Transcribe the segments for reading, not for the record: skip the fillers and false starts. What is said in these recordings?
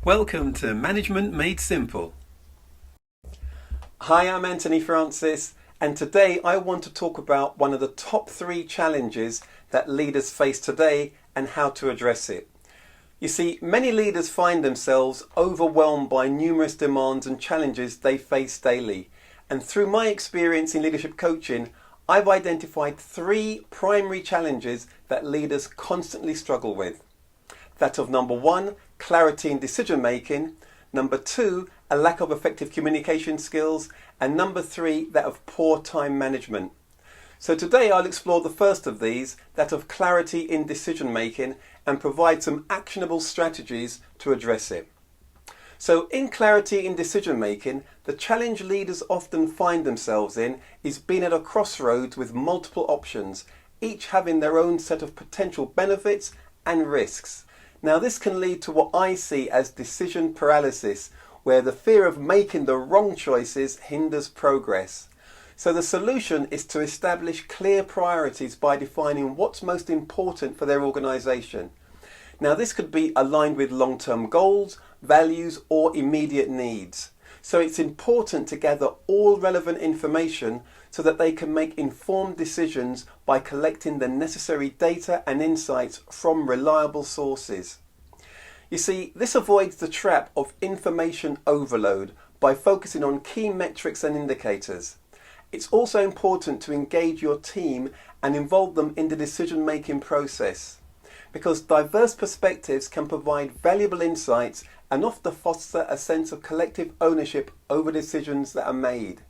Welcome to Management Made Simple. Hi, I'm Anthony Francis, and today I want to talk about one of the top 3 challenges that leaders face today and how to address it. You see, many leaders find themselves overwhelmed by numerous demands and challenges they face daily. And through my experience in leadership coaching, I've identified 3 primary challenges that leaders constantly struggle with. That of number 1, clarity in decision making, number 2, a lack of effective communication skills, and number 3, that of poor time management. So today I'll explore the first of these, that of clarity in decision making, and provide some actionable strategies to address it. So in clarity in decision making, the challenge leaders often find themselves in is being at a crossroads with multiple options, each having their own set of potential benefits and risks. Now this can lead to what I see as decision paralysis, where the fear of making the wrong choices hinders progress. So the solution is to establish clear priorities by defining what's most important for their organisation. Now this could be aligned with long-term goals, values or immediate needs. So it's important to gather all relevant information so that they can make informed decisions by collecting the necessary data and insights from reliable sources. You see, this avoids the trap of information overload by focusing on key metrics and indicators. It's also important to engage your team and involve them in the decision-making process, because diverse perspectives can provide valuable insights and often foster a sense of collective ownership over decisions that are made.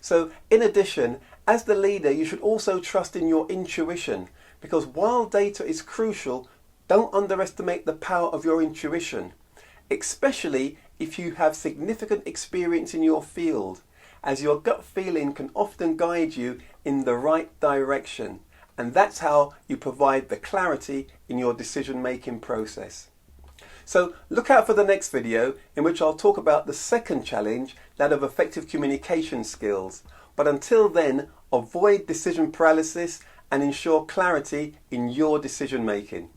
So in addition, as the leader, you should also trust in your intuition, because while data is crucial, don't underestimate the power of your intuition, especially if you have significant experience in your field, as your gut feeling can often guide you in the right direction, and that's how you provide the clarity in your decision-making process. So look out for the next video in which I'll talk about the second challenge, that of effective communication skills. But until then, avoid decision paralysis and ensure clarity in your decision making.